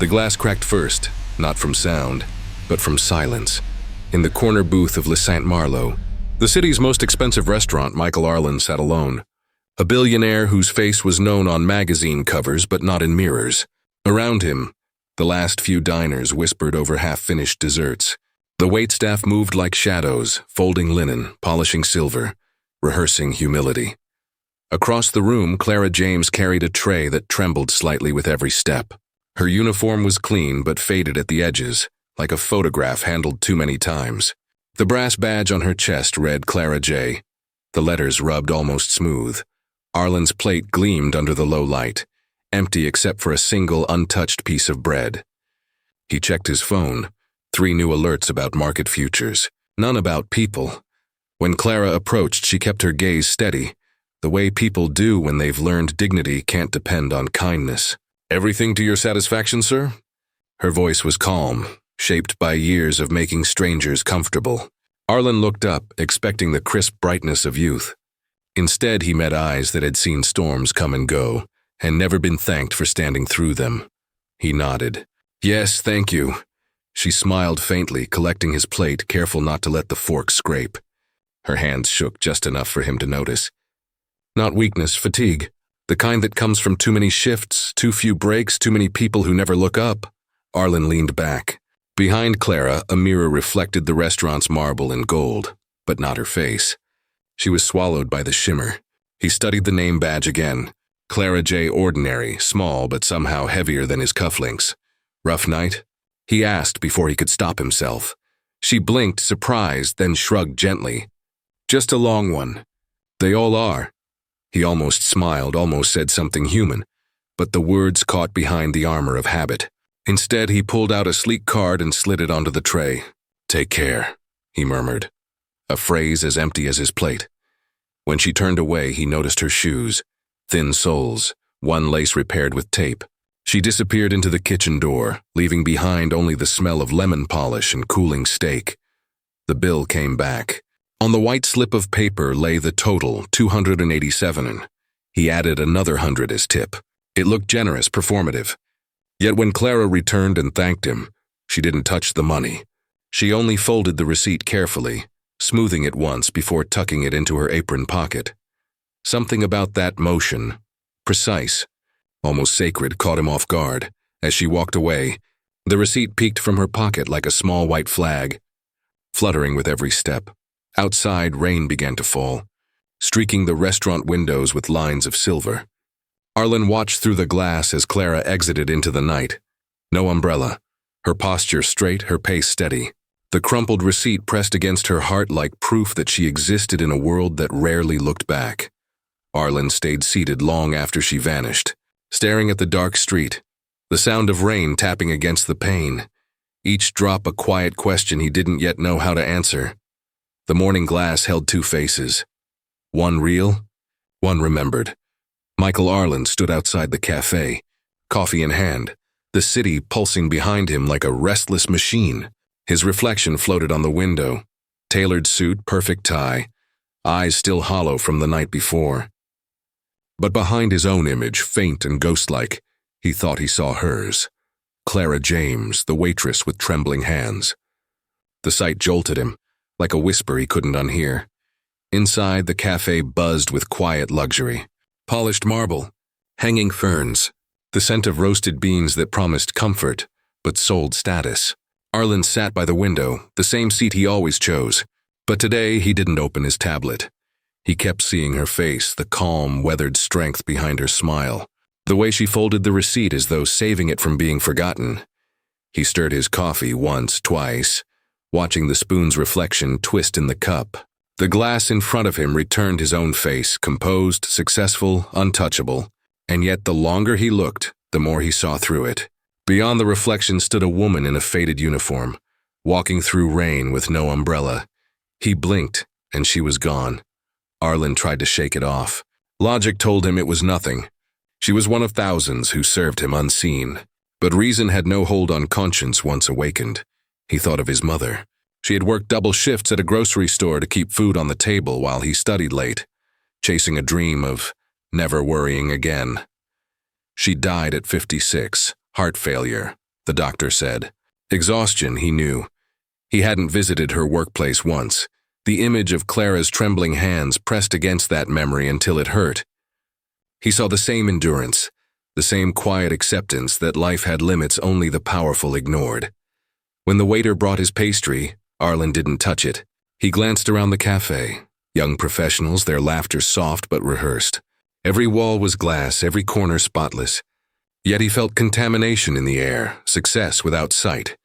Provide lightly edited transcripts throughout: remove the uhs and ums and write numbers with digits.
The glass cracked first, not from sound, but from silence. In the corner booth of Le Saint Marlowe, the city's most expensive restaurant, Michael Arlen sat alone. A billionaire whose face was known on magazine covers but not in mirrors. Around him, the last few diners whispered over half-finished desserts. The waitstaff moved like shadows, folding linen, polishing silver, rehearsing humility. Across the room, Clara James carried a tray that trembled slightly with every step. Her uniform was clean but faded at the edges, like a photograph handled too many times. The brass badge on her chest read Clara J. The letters rubbed almost smooth. Arlen's plate gleamed under the low light, empty except for a single untouched piece of bread. He checked his phone. 3 new alerts about market futures, none about people. When Clara approached, she kept her gaze steady, the way people do when they've learned dignity can't depend on kindness. "Everything to your satisfaction, sir?" Her voice was calm, shaped by years of making strangers comfortable. Arlen looked up, expecting the crisp brightness of youth. Instead, he met eyes that had seen storms come and go, and never been thanked for standing through them. He nodded. "Yes, thank you." She smiled faintly, collecting his plate, careful not to let the fork scrape. Her hands shook just enough for him to notice. Not weakness, fatigue. The kind that comes from too many shifts, too few breaks, too many people who never look up. Arlen leaned back. Behind Clara, a mirror reflected the restaurant's marble and gold, but not her face. She was swallowed by the shimmer. He studied the name badge again. Clara J. Ordinary, small but somehow heavier than his cufflinks. Rough night? He asked before he could stop himself. She blinked, surprised, then shrugged gently. "Just a long one. They all are." He almost smiled, almost said something human, but the words caught behind the armor of habit. Instead, he pulled out a sleek card and slid it onto the tray. "Take care," he murmured, a phrase as empty as his plate. When she turned away, he noticed her shoes, thin soles, one lace repaired with tape. She disappeared into the kitchen door, leaving behind only the smell of lemon polish and cooling steak. The bill came back. On the white slip of paper lay the total, $287. He added another 100 as tip. It looked generous, performative. Yet when Clara returned and thanked him, she didn't touch the money. She only folded the receipt carefully, smoothing it once before tucking it into her apron pocket. Something about that motion, precise, almost sacred, caught him off guard. As she walked away, the receipt peeked from her pocket like a small white flag, fluttering with every step. Outside, rain began to fall, streaking the restaurant windows with lines of silver. Arlen watched through the glass as Clara exited into the night. No umbrella, her posture straight, her pace steady. The crumpled receipt pressed against her heart like proof that she existed in a world that rarely looked back. Arlen stayed seated long after she vanished, staring at the dark street, the sound of rain tapping against the pane, each drop a quiet question he didn't yet know how to answer. The morning glass held 2 faces. One real, one remembered. Michael Arlen stood outside the cafe, coffee in hand, the city pulsing behind him like a restless machine. His reflection floated on the window, tailored suit, perfect tie, eyes still hollow from the night before. But behind his own image, faint and ghostlike, he thought he saw hers. Clara James, the waitress with trembling hands. The sight jolted him, like a whisper he couldn't unhear. Inside, the cafe buzzed with quiet luxury. Polished marble, hanging ferns, the scent of roasted beans that promised comfort, but sold status. Arlen sat by the window, the same seat he always chose. But today, he didn't open his tablet. He kept seeing her face, the calm, weathered strength behind her smile, the way she folded the receipt as though saving it from being forgotten. He stirred his coffee once, twice, watching the spoon's reflection twist in the cup. The glass in front of him returned his own face, composed, successful, untouchable. And yet the longer he looked, the more he saw through it. Beyond the reflection stood a woman in a faded uniform, walking through rain with no umbrella. He blinked, and she was gone. Arlen tried to shake it off. Logic told him it was nothing. She was one of thousands who served him unseen. But reason had no hold on conscience once awakened. He thought of his mother. She had worked double shifts at a grocery store to keep food on the table while he studied late, chasing a dream of never worrying again. She died at 56, heart failure, the doctor said. Exhaustion, he knew. He hadn't visited her workplace once. The image of Clara's trembling hands pressed against that memory until it hurt. He saw the same endurance, the same quiet acceptance that life had limits only the powerful ignored. When the waiter brought his pastry, Arlen didn't touch it. He glanced around the cafe. Young professionals, their laughter soft but rehearsed. Every wall was glass, every corner spotless. Yet he felt contamination in the air, success without sight.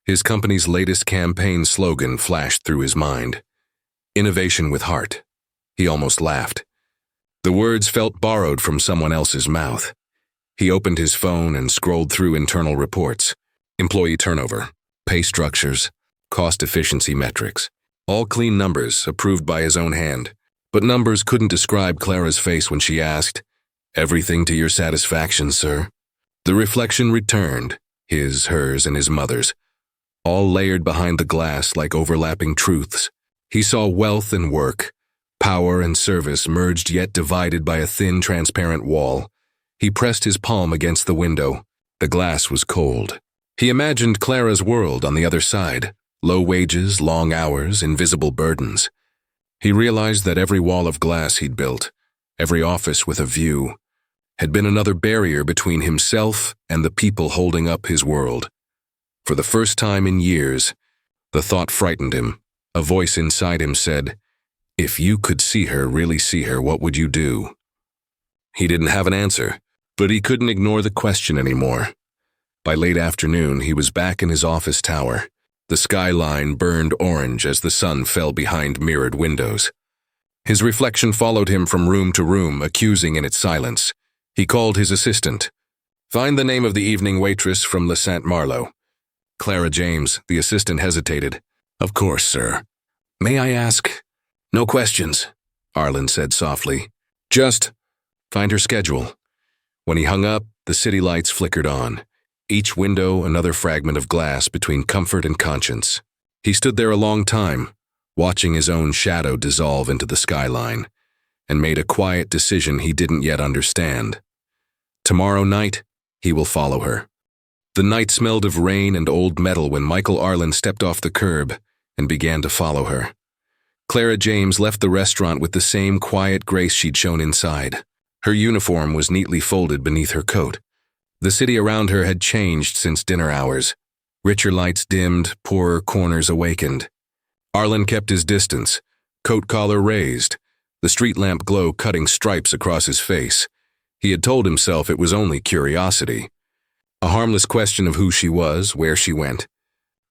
His company's latest campaign slogan flashed through his mind. Innovation with heart. He almost laughed. The words felt borrowed from someone else's mouth. He opened his phone and scrolled through internal reports. Employee turnover, pay structures, cost efficiency metrics. All clean numbers, approved by his own hand. But numbers couldn't describe Clara's face when she asked, "Everything to your satisfaction, sir?" The reflection returned, his, hers, and his mother's, all layered behind the glass like overlapping truths. He saw wealth and work, power and service merged yet divided by a thin, transparent wall. He pressed his palm against the window. The glass was cold. He imagined Clara's world on the other side, low wages, long hours, invisible burdens. He realized that every wall of glass he'd built, every office with a view, had been another barrier between himself and the people holding up his world. For the first time in years, the thought frightened him. A voice inside him said, "If you could see her, really see her, what would you do?" He didn't have an answer, but he couldn't ignore the question anymore. By late afternoon, he was back in his office tower. The skyline burned orange as the sun fell behind mirrored windows. His reflection followed him from room to room, accusing in its silence. He called his assistant. "Find the name of the evening waitress from Le Saint Marlowe." "Clara James," the assistant hesitated. "Of course, sir. May I ask?" "No questions," Arlen said softly. "Just find her schedule." When he hung up, the city lights flickered on. Each window another fragment of glass between comfort and conscience. He stood there a long time, watching his own shadow dissolve into the skyline, and made a quiet decision he didn't yet understand. Tomorrow night, he will follow her. The night smelled of rain and old metal when Michael Arlen stepped off the curb and began to follow her. Clara James left the restaurant with the same quiet grace she'd shown inside. Her uniform was neatly folded beneath her coat. The city around her had changed since dinner hours. Richer lights dimmed, poorer corners awakened. Arlen kept his distance, coat collar raised, the street lamp glow cutting stripes across his face. He had told himself it was only curiosity. A harmless question of who she was, where she went.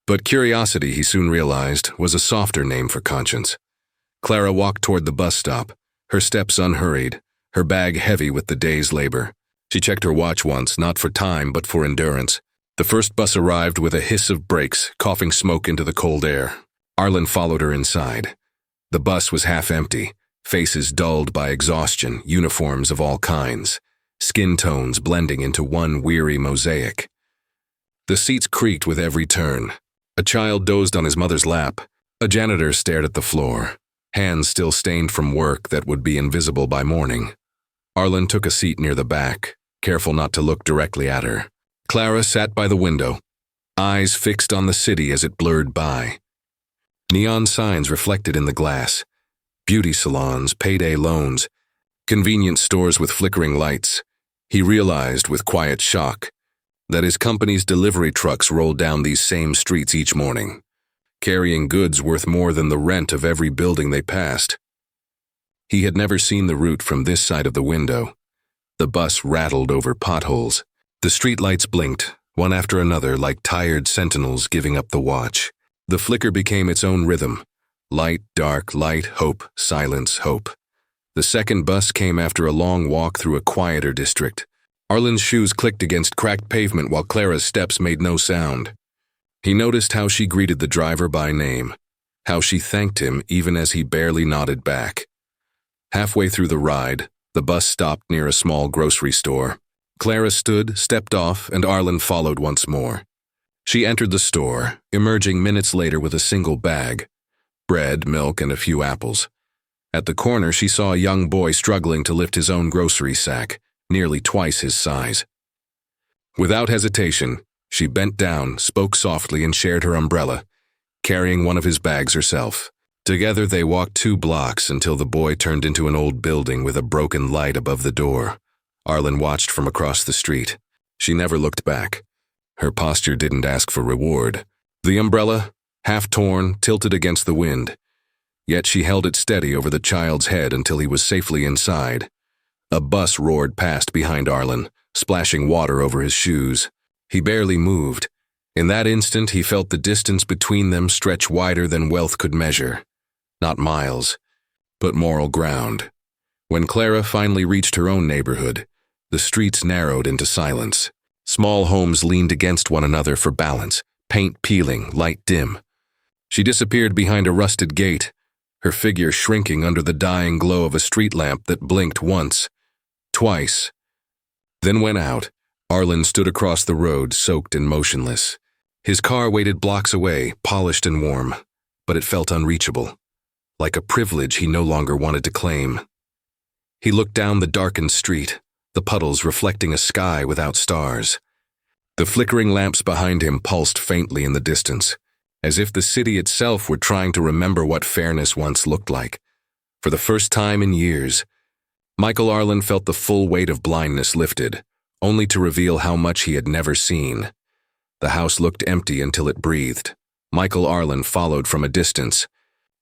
But curiosity, he soon realized, was a softer name for conscience. Clara walked toward the bus stop, her steps unhurried, her bag heavy with the day's labor. She checked her watch once, not for time, but for endurance. The first bus arrived with a hiss of brakes, coughing smoke into the cold air. Arlen followed her inside. The bus was half empty, faces dulled by exhaustion, uniforms of all kinds, skin tones blending into one weary mosaic. The seats creaked with every turn. A child dozed on his mother's lap. A janitor stared at the floor, hands still stained from work that would be invisible by morning. Arlen took a seat near the back, careful not to look directly at her. Clara sat by the window, eyes fixed on the city as it blurred by. Neon signs reflected in the glass. Beauty salons, payday loans, convenience stores with flickering lights. He realized with quiet shock that his company's delivery trucks rolled down these same streets each morning, carrying goods worth more than the rent of every building they passed. He had never seen the route from this side of the window. The bus rattled over potholes. The streetlights blinked, one after another, like tired sentinels giving up the watch. The flicker became its own rhythm. Light, dark, light, hope, silence, hope. The second bus came after a long walk through a quieter district. Arlen's shoes clicked against cracked pavement while Clara's steps made no sound. He noticed how she greeted the driver by name, how she thanked him even as he barely nodded back. Halfway through the ride, the bus stopped near a small grocery store. Clara stood, stepped off, and Arlen followed once more. She entered the store, emerging minutes later with a single bag, bread, milk, and a few apples. At the corner, she saw a young boy struggling to lift his own grocery sack, nearly twice his size. Without hesitation, She bent down, spoke softly, and shared her umbrella, carrying one of his bags herself. Together they walked 2 blocks until the boy turned into an old building with a broken light above the door. Arlen watched from across the street. She never looked back. Her posture didn't ask for reward. The umbrella, half torn, tilted against the wind. Yet she held it steady over the child's head until he was safely inside. A bus roared past behind Arlen, splashing water over his shoes. He barely moved. In that instant, he felt the distance between them stretch wider than wealth could measure. Not miles, but moral ground. When Clara finally reached her own neighborhood, the streets narrowed into silence. Small homes leaned against one another for balance, paint peeling, light dim. She disappeared behind a rusted gate, her figure shrinking under the dying glow of a street lamp that blinked once, twice, then went out. Arlen stood across the road, soaked and motionless. His car waited blocks away, polished and warm, but it felt unreachable, like a privilege he no longer wanted to claim. He looked down the darkened street, the puddles reflecting a sky without stars. The flickering lamps behind him pulsed faintly in the distance, as if the city itself were trying to remember what fairness once looked like. For the first time in years, Michael Arlen felt the full weight of blindness lifted, only to reveal how much he had never seen. The house looked empty until it breathed. Michael Arlen followed from a distance,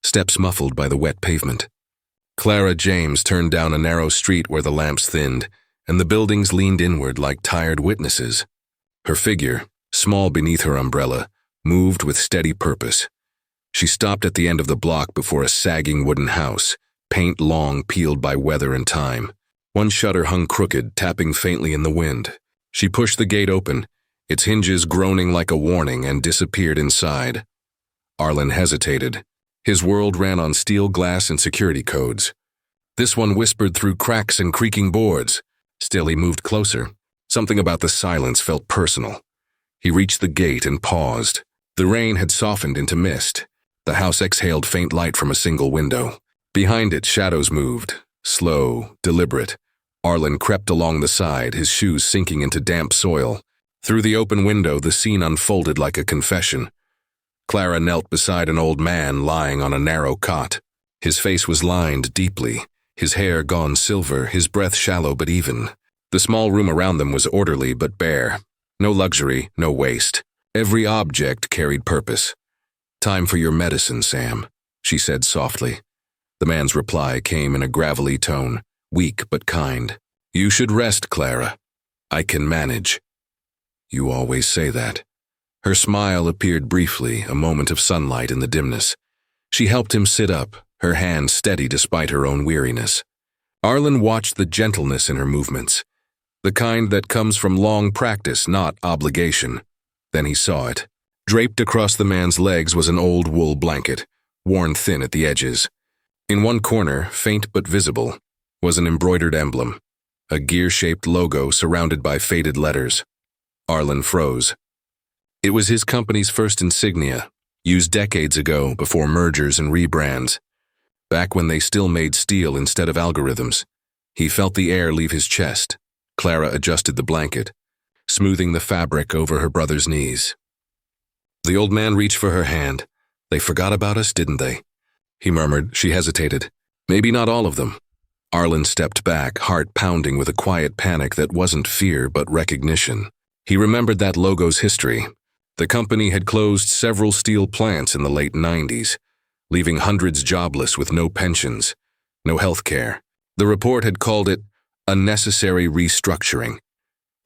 steps muffled by the wet pavement. Clara James turned down a narrow street where the lamps thinned, and the buildings leaned inward like tired witnesses. Her figure, small beneath her umbrella, moved with steady purpose. She stopped at the end of the block before a sagging wooden house, paint long peeled by weather and time. One shutter hung crooked, tapping faintly in the wind. She pushed the gate open, its hinges groaning like a warning, and disappeared inside. Arlen hesitated. His world ran on steel glass and security codes. This one whispered through cracks and creaking boards. Still, he moved closer. Something about the silence felt personal. He reached the gate and paused. The rain had softened into mist. The house exhaled faint light from a single window. Behind it, shadows moved, slow, deliberate. Arlen crept along the side, his shoes sinking into damp soil. Through the open window, the scene unfolded like a confession. Clara knelt beside an old man lying on a narrow cot. His face was lined deeply, his hair gone silver, his breath shallow but even. The small room around them was orderly but bare. No luxury, no waste. Every object carried purpose. "Time for your medicine, Sam," she said softly. The man's reply came in a gravelly tone, weak but kind. "You should rest, Clara. I can manage." "You always say that." Her smile appeared briefly, a moment of sunlight in the dimness. She helped him sit up, her hand steady despite her own weariness. Arlen watched the gentleness in her movements, the kind that comes from long practice, not obligation. Then he saw it. Draped across the man's legs was an old wool blanket, worn thin at the edges. In one corner, faint but visible, was an embroidered emblem, a gear-shaped logo surrounded by faded letters. Arlen froze. It was his company's first insignia, used decades ago before mergers and rebrands. Back when they still made steel instead of algorithms. He felt the air leave his chest. Clara adjusted the blanket, smoothing the fabric over her brother's knees. The old man reached for her hand. "They forgot about us, didn't they?" He murmured. She hesitated. "Maybe not all of them." Arlen stepped back, heart pounding with a quiet panic that wasn't fear but recognition. He remembered that logo's history. The company had closed several steel plants in the late 90s, leaving hundreds jobless with no pensions, no health care. The report had called it unnecessary restructuring.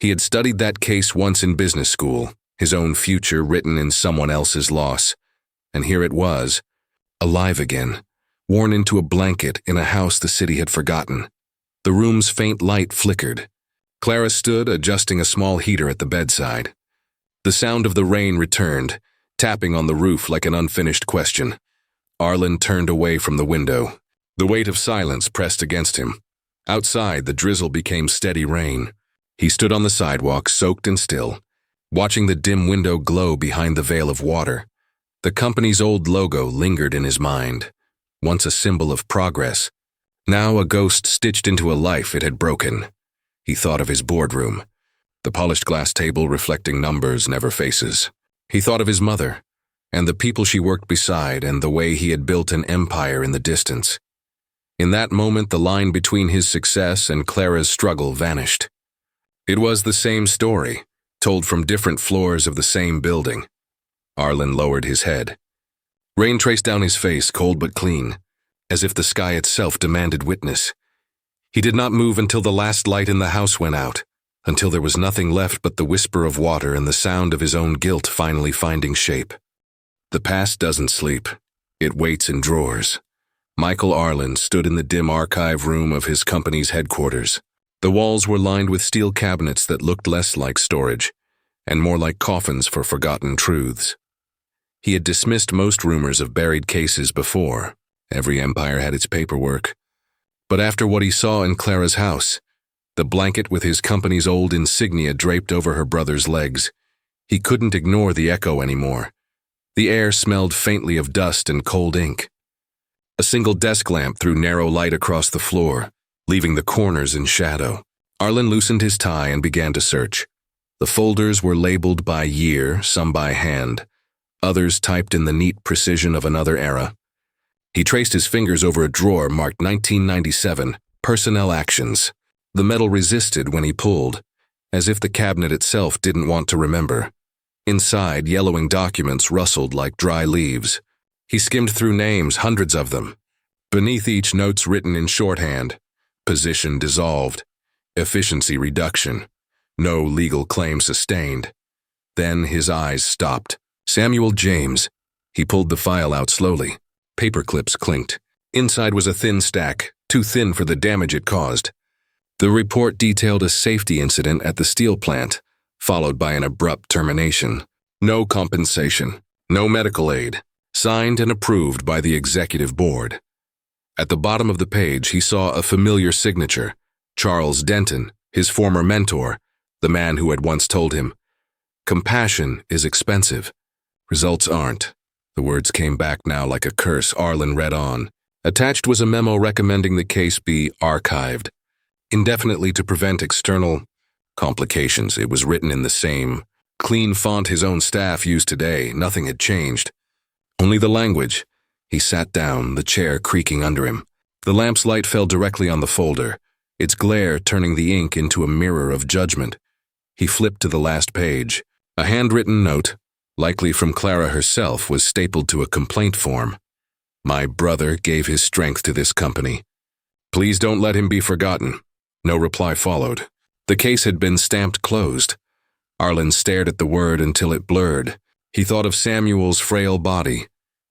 He had studied that case once in business school, his own future written in someone else's loss. And here it was, alive again, worn into a blanket in a house the city had forgotten. The room's faint light flickered. Clara stood, adjusting a small heater at the bedside. The sound of the rain returned, tapping on the roof like an unfinished question. Arlen turned away from the window. The weight of silence pressed against him. Outside, the drizzle became steady rain. He stood on the sidewalk, soaked and still, watching the dim window glow behind the veil of water. The company's old logo lingered in his mind, once a symbol of progress, now a ghost stitched into a life it had broken. He thought of his boardroom. the polished glass table reflecting numbers, never faces. He thought of his mother, and the people she worked beside, and the way he had built an empire in the distance. In that moment, the line between his success and Clara's struggle vanished. It was the same story, told from different floors of the same building. Arlen lowered his head. Rain traced down his face, cold but clean, as if the sky itself demanded witness. He did not move until the last light in the house went out, until there was nothing left but the whisper of water and the sound of his own guilt finally finding shape. The past doesn't sleep. It waits in drawers. Michael Arlen stood in the dim archive room of his company's headquarters. The walls were lined with steel cabinets that looked less like storage, and more like coffins for forgotten truths. He had dismissed most rumors of buried cases before. Every empire had its paperwork. But after what he saw in Clara's house, the blanket with his company's old insignia draped over her brother's legs, he couldn't ignore the echo anymore. The air smelled faintly of dust and cold ink. A single desk lamp threw narrow light across the floor, leaving the corners in shadow. Arlen loosened his tie and began to search. The folders were labeled by year, some by hand, others typed in the neat precision of another era. He traced his fingers over a drawer marked 1997, Personnel Actions. The metal resisted when he pulled, as if the cabinet itself didn't want to remember. Inside, yellowing documents rustled like dry leaves. He skimmed through names, hundreds of them. Beneath each, notes written in shorthand. Position dissolved. Efficiency reduction. No legal claim sustained. Then his eyes stopped. Samuel James. He pulled the file out slowly. Paper clips clinked. Inside was a thin stack, too thin for the damage it caused. The report detailed a safety incident at the steel plant, followed by an abrupt termination. No compensation, no medical aid. Signed and approved by the executive board. At the bottom of the page, he saw a familiar signature. Charles Denton, his former mentor, the man who had once told him, "Compassion is expensive. Results aren't." The words came back now like a curse. Arlen read on. Attached was a memo recommending the case be archived, indefinitely to prevent external complications. It was written in the same clean font his own staff used today. Nothing had changed. Only the language. He sat down, the chair creaking under him. The lamp's light fell directly on the folder, its glare turning the ink into a mirror of judgment. He flipped to the last page. A handwritten note, likely from Clara herself, was stapled to a complaint form. My brother gave his strength to this company. Please don't let him be forgotten. No reply followed. The case had been stamped closed. Arlen stared at the word until it blurred. He thought of Samuel's frail body,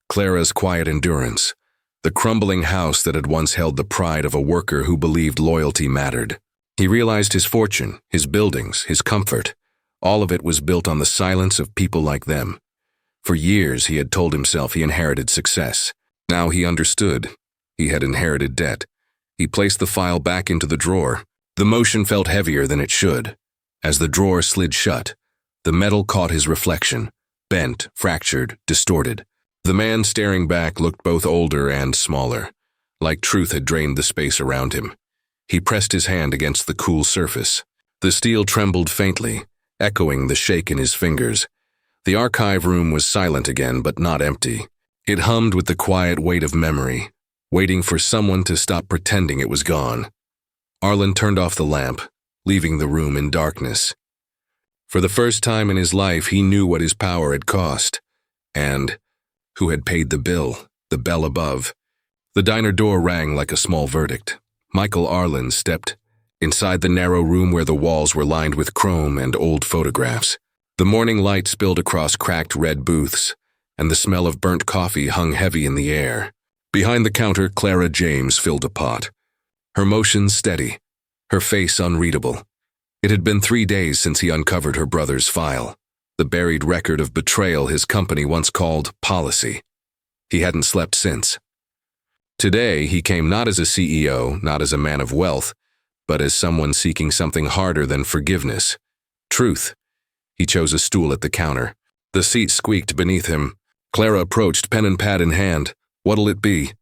Clara's quiet endurance, the crumbling house that had once held the pride of a worker who believed loyalty mattered. He realized his fortune, his buildings, his comfort, all of it was built on the silence of people like them. For years he had told himself he inherited success. Now he understood. He had inherited debt. He placed the file back into the drawer. The motion felt heavier than it should. As the drawer slid shut, the metal caught his reflection, bent, fractured, distorted. The man staring back looked both older and smaller, like truth had drained the space around him. He pressed his hand against the cool surface. The steel trembled faintly, echoing the shake in his fingers. The archive room was silent again, but not empty. It hummed with the quiet weight of memory, waiting for someone to stop pretending it was gone. Arlen turned off the lamp, leaving the room in darkness. For the first time in his life, he knew what his power had cost, and who had paid the bill, the bell above. The diner door rang like a small verdict. Michael Arlen stepped inside the narrow room where the walls were lined with chrome and old photographs. The morning light spilled across cracked red booths, and the smell of burnt coffee hung heavy in the air. Behind the counter, Clara James filled a pot. Her motions steady, her face unreadable. It had been 3 days since he uncovered her brother's file, the buried record of betrayal his company once called policy. He hadn't slept since. Today, he came not as a CEO, not as a man of wealth, but as someone seeking something harder than forgiveness. Truth. He chose a stool at the counter. The seat squeaked beneath him. Clara approached, pen and pad in hand. What'll it be?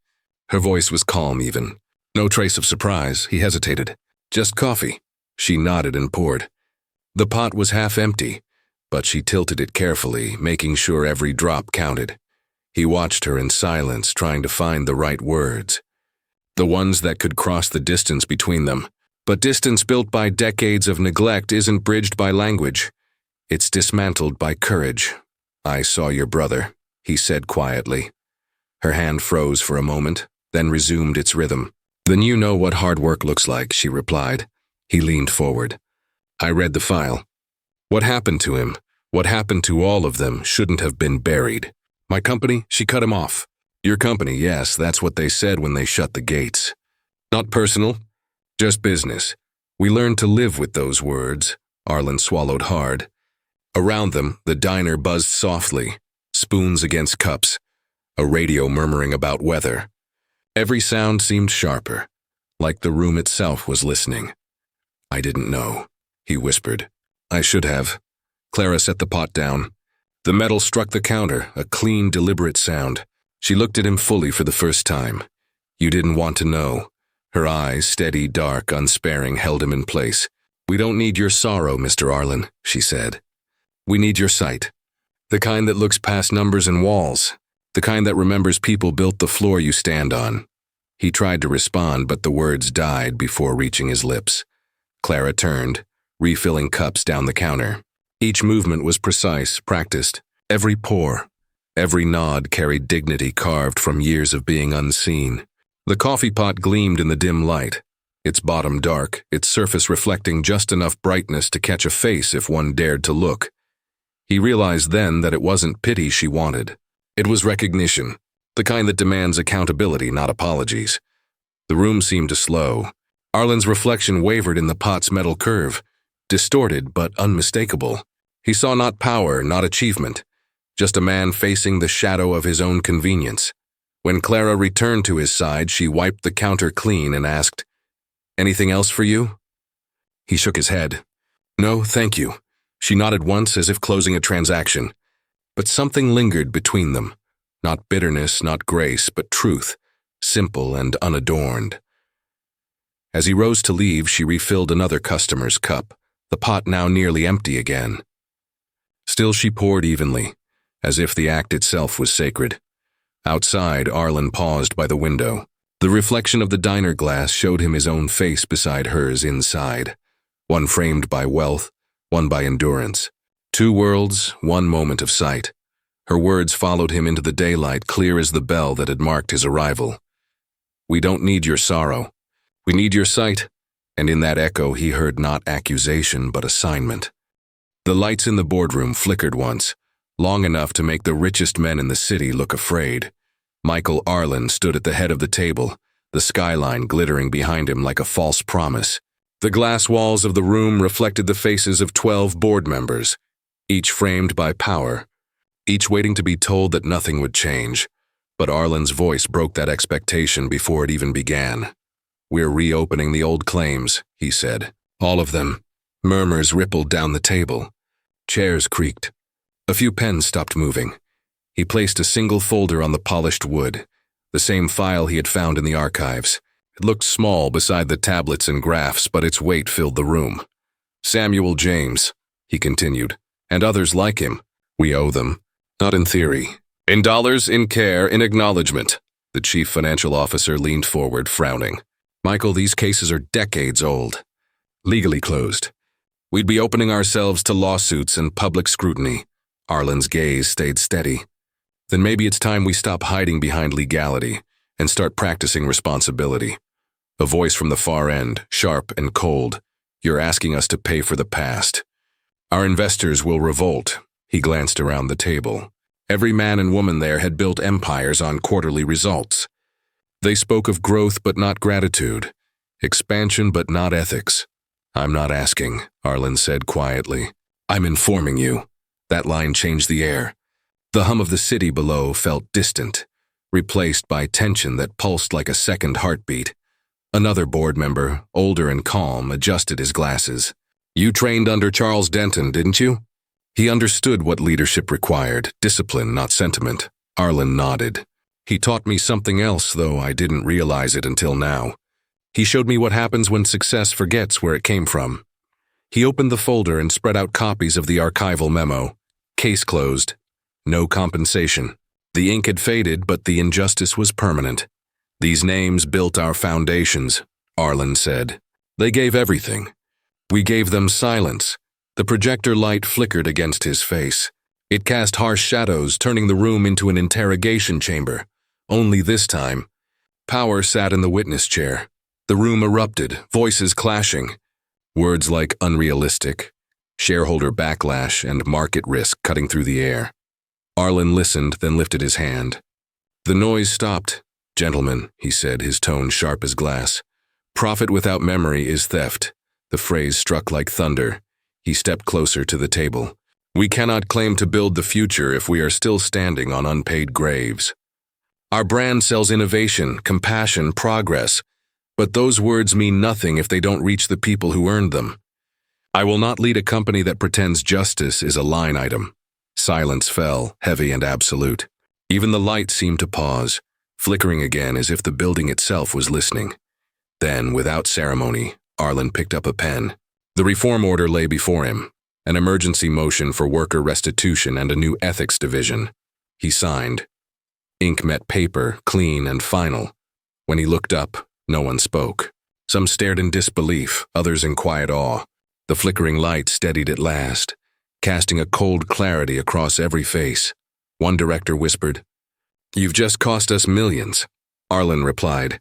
Her voice was calm even. No trace of surprise. He hesitated. Just coffee. She nodded and poured. The pot was half empty, but she tilted it carefully, making sure every drop counted. He watched her in silence, trying to find the right words. The ones that could cross the distance between them. But distance built by decades of neglect isn't bridged by language. It's dismantled by courage. "I saw your brother," he said quietly. Her hand froze for a moment, then resumed its rhythm. "Then you know what hard work looks like," she replied. He leaned forward. "I read the file. What happened to him, what happened to all of them, shouldn't have been buried. My company," she cut him off. "Your company, yes, that's what they said when they shut the gates. Not personal, just business. We learned to live with those words." Arlen swallowed hard. Around them, the diner buzzed softly, spoons against cups, a radio murmuring about weather. Every sound seemed sharper, like the room itself was listening. "I didn't know," he whispered. "I should have." Clara set the pot down. The metal struck the counter, a clean, deliberate sound. She looked at him fully for the first time. "You didn't want to know." Her eyes, steady, dark, unsparing, held him in place. "We don't need your sorrow, Mr. Arlen," she said. "We need your sight. The kind that looks past numbers and walls. The kind that remembers people built the floor you stand on." He tried to respond, but the words died before reaching his lips. Clara turned, refilling cups down the counter. Each movement was precise, practiced. Every pour, every nod carried dignity carved from years of being unseen. The coffee pot gleamed in the dim light, its bottom dark, its surface reflecting just enough brightness to catch a face if one dared to look. He realized then that it wasn't pity she wanted. It was recognition, the kind that demands accountability, not apologies. The room seemed to slow. Arlen's reflection wavered in the pot's metal curve, distorted but unmistakable. He saw not power, not achievement, just a man facing the shadow of his own convenience. When Clara returned to his side, she wiped the counter clean and asked, "Anything else for you?" He shook his head. "No, thank you." She nodded once as if closing a transaction. But something lingered between them. Not bitterness, not grace, but truth, simple and unadorned. As he rose to leave, she refilled another customer's cup, the pot now nearly empty again. Still she poured evenly, as if the act itself was sacred. Outside, Arlen paused by the window. The reflection of the diner glass showed him his own face beside hers inside, one framed by wealth, one by endurance. Two worlds, one moment of sight. Her words followed him into the daylight, clear as the bell that had marked his arrival. "We don't need your sorrow. We need your sight." And in that echo he heard not accusation but assignment. The lights in the boardroom flickered once, long enough to make the richest men in the city look afraid. Michael Arlen stood at the head of the table, the skyline glittering behind him like a false promise. The glass walls of the room reflected the faces of 12 board members, each framed by power, each waiting to be told that nothing would change. But Arlen's voice broke that expectation before it even began. "We're reopening the old claims," he said. "All of them." Murmurs rippled down the table. Chairs creaked. A few pens stopped moving. He placed a single folder on the polished wood, the same file he had found in the archives. It looked small beside the tablets and graphs, but its weight filled the room. "Samuel James," he continued, "and others like him. We owe them. Not in theory. In dollars, in care, in acknowledgement." The chief financial officer leaned forward, frowning. "Michael, these cases are decades old. Legally closed. We'd be opening ourselves to lawsuits and public scrutiny." Arlen's gaze stayed steady. "Then maybe it's time we stop hiding behind legality and start practicing responsibility." A voice from the far end, sharp and cold. "You're asking us to pay for the past. Our investors will revolt." He glanced around the table. Every man and woman there had built empires on quarterly results. They spoke of growth but not gratitude, expansion but not ethics. "I'm not asking," Arlen said quietly. "I'm informing you." That line changed the air. The hum of the city below felt distant, replaced by tension that pulsed like a second heartbeat. Another board member, older and calm, adjusted his glasses. "You trained under Charles Denton, didn't you?" He understood what leadership required, discipline, not sentiment. Arlen nodded. "He taught me something else, though I didn't realize it until now. He showed me what happens when success forgets where it came from." He opened the folder and spread out copies of the archival memo. Case closed. No compensation. The ink had faded, but the injustice was permanent. These names built our foundations, Arlen said. They gave everything. We gave them silence. The projector light flickered against his face. It cast harsh shadows, turning the room into an interrogation chamber. Only this time, Power sat in the witness chair. The room erupted, voices clashing. Words like unrealistic, shareholder backlash, and market risk cutting through the air. Arlen listened, then lifted his hand. The noise stopped. Gentlemen, he said, his tone sharp as glass. Profit without memory is theft. The phrase struck like thunder. He stepped closer to the table. We cannot claim to build the future if we are still standing on unpaid graves. Our brand sells innovation, compassion, progress, but those words mean nothing if they don't reach the people who earned them. I will not lead a company that pretends justice is a line item. Silence fell, heavy and absolute. Even the light seemed to pause, flickering again as if the building itself was listening. Then, without ceremony, Arlen picked up a pen. The reform order lay before him, an emergency motion for worker restitution and a new ethics division. He signed. Ink met paper, clean and final. When he looked up, no one spoke. Some stared in disbelief, others in quiet awe. The flickering light steadied at last, casting a cold clarity across every face. One director whispered, "You've just cost us millions." Arlen replied,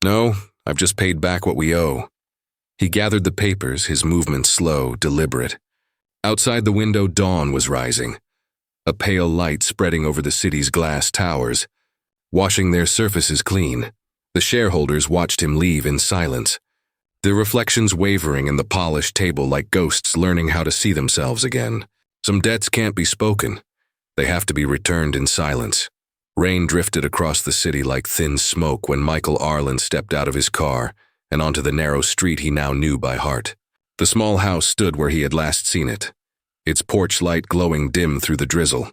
"No, I've just paid back what we owe." He gathered the papers, his movements slow, deliberate. Outside the window, dawn was rising, a pale light spreading over the city's glass towers, washing their surfaces clean. The shareholders watched him leave in silence, their reflections wavering in the polished table like ghosts learning how to see themselves again. Some debts can't be spoken. They have to be returned in silence. Rain drifted across the city like thin smoke when Michael Arlen stepped out of his car and onto the narrow street he now knew by heart. The small house stood where he had last seen it, its porch light glowing dim through the drizzle.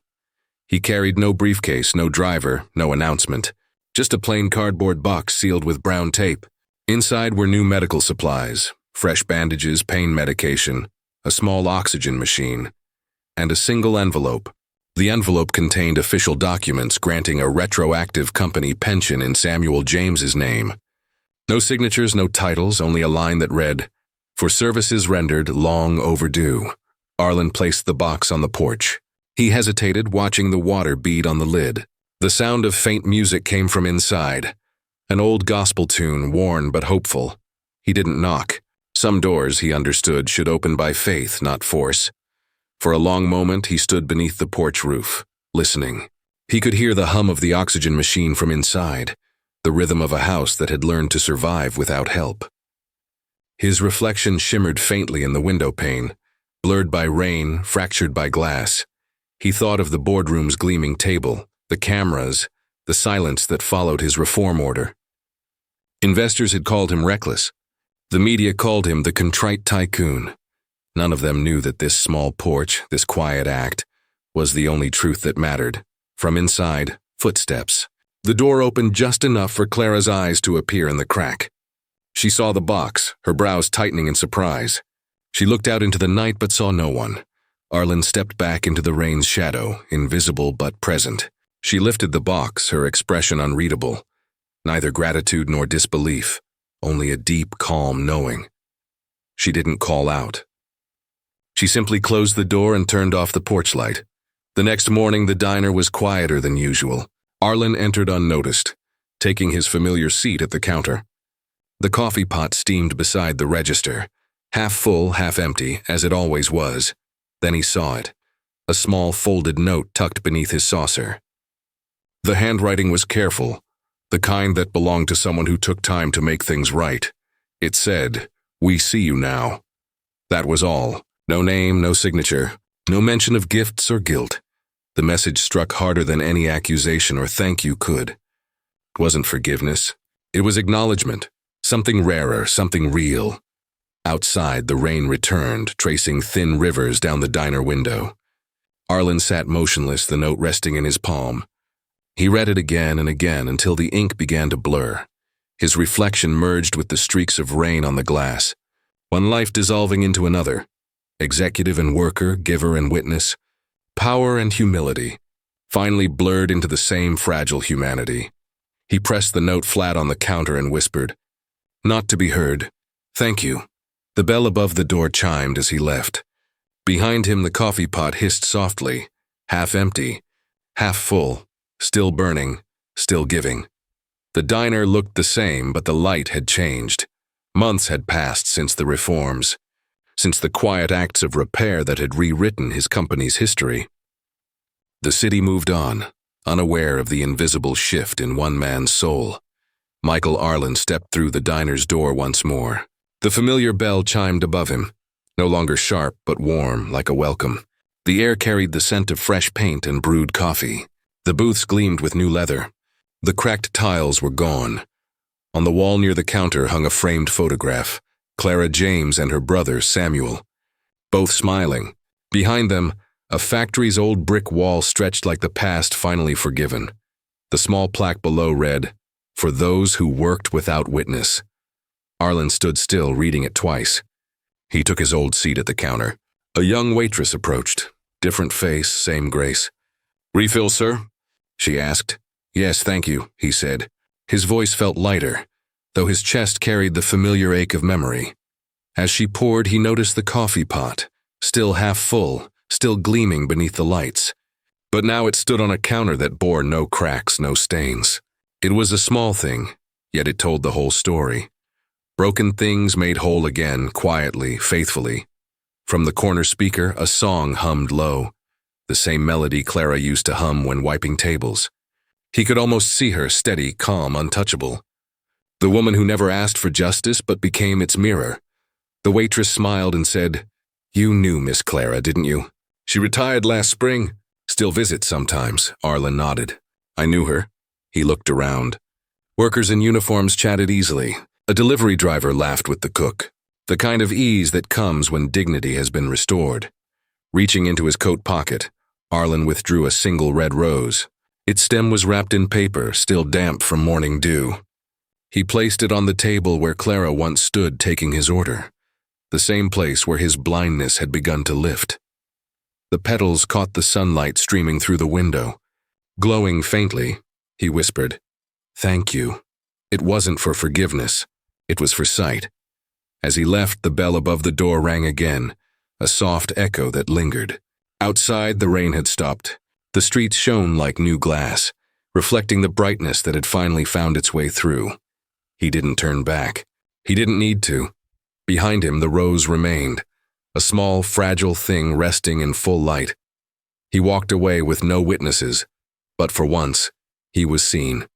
He carried no briefcase, no driver, no announcement, just a plain cardboard box sealed with brown tape. Inside were new medical supplies, fresh bandages, pain medication, a small oxygen machine, and a single envelope. The envelope contained official documents granting a retroactive company pension in Samuel James's name. No signatures, no titles, only a line that read, "For services rendered long overdue." Arlen placed the box on the porch. He hesitated, watching the water bead on the lid. The sound of faint music came from inside, an old gospel tune, worn but hopeful. He didn't knock. Some doors, he understood, should open by faith, not force. For a long moment, he stood beneath the porch roof, listening. He could hear the hum of the oxygen machine from inside, the rhythm of a house that had learned to survive without help. His reflection shimmered faintly in the window pane, blurred by rain, fractured by glass. He thought of the boardroom's gleaming table, the cameras, the silence that followed his reform order. Investors had called him reckless. The media called him the contrite tycoon. None of them knew that this small porch, this quiet act, was the only truth that mattered. From inside, footsteps. The door opened just enough for Clara's eyes to appear in the crack. She saw the box, her brows tightening in surprise. She looked out into the night but saw no one. Arlen stepped back into the rain's shadow, invisible but present. She lifted the box, her expression unreadable. Neither gratitude nor disbelief, only a deep, calm knowing. She didn't call out. She simply closed the door and turned off the porch light. The next morning, the diner was quieter than usual. Arlen entered unnoticed, taking his familiar seat at the counter. The coffee pot steamed beside the register, half full, half empty, as it always was. Then he saw it, a small folded note tucked beneath his saucer. The handwriting was careful, the kind that belonged to someone who took time to make things right. It said, "We see you now." That was all. No name, no signature, no mention of gifts or guilt. The message struck harder than any accusation or thank you could. It wasn't forgiveness. It was acknowledgement, something rarer, something real. Outside, the rain returned, tracing thin rivers down the diner window. Arlen sat motionless, the note resting in his palm. He read it again and again until the ink began to blur. His reflection merged with the streaks of rain on the glass. One life dissolving into another, executive and worker, giver and witness, power and humility, finally blurred into the same fragile humanity. He pressed the note flat on the counter and whispered, "Not to be heard. Thank you." The bell above the door chimed as he left. Behind him, the coffee pot hissed softly, half empty, half full, still burning, still giving. The diner looked the same, but the light had changed. Months had passed since the reforms, since the quiet acts of repair that had rewritten his company's history. The city moved on, unaware of the invisible shift in one man's soul. Michael Arlen stepped through the diner's door once more. The familiar bell chimed above him, no longer sharp but warm, like a welcome. The air carried the scent of fresh paint and brewed coffee. The booths gleamed with new leather. The cracked tiles were gone. On the wall near the counter hung a framed photograph, Clara James and her brother Samuel, both smiling. Behind them, a factory's old brick wall stretched like the past finally forgiven. The small plaque below read, "For those who worked without witness." Arlen stood still, reading it twice. He took his old seat at the counter. A young waitress approached. Different face, same grace. "Refill, sir?" she asked. "Yes, thank you," he said. His voice felt lighter, though his chest carried the familiar ache of memory. As she poured, he noticed the coffee pot, still half full, still gleaming beneath the lights. But now it stood on a counter that bore no cracks, no stains. It was a small thing, yet it told the whole story. Broken things made whole again, quietly, faithfully. From the corner speaker, a song hummed low, the same melody Clara used to hum when wiping tables. He could almost see her, steady, calm, untouchable. The woman who never asked for justice but became its mirror. The waitress smiled and said, "You knew Miss Clara, didn't you? She retired last spring. Still visits sometimes." Arlen nodded. "I knew her." He looked around. Workers in uniforms chatted easily. A delivery driver laughed with the cook, the kind of ease that comes when dignity has been restored. Reaching into his coat pocket, Arlen withdrew a single red rose. Its stem was wrapped in paper, still damp from morning dew. He placed it on the table where Clara once stood taking his order, the same place where his blindness had begun to lift. The petals caught the sunlight streaming through the window. Glowing faintly, he whispered, "Thank you." It wasn't for forgiveness. It was for sight. As he left, the bell above the door rang again, a soft echo that lingered. Outside, the rain had stopped. The streets shone like new glass, reflecting the brightness that had finally found its way through. He didn't turn back. He didn't need to. Behind him, the rose remained, a small, fragile thing resting in full light. He walked away with no witnesses, but for once, he was seen.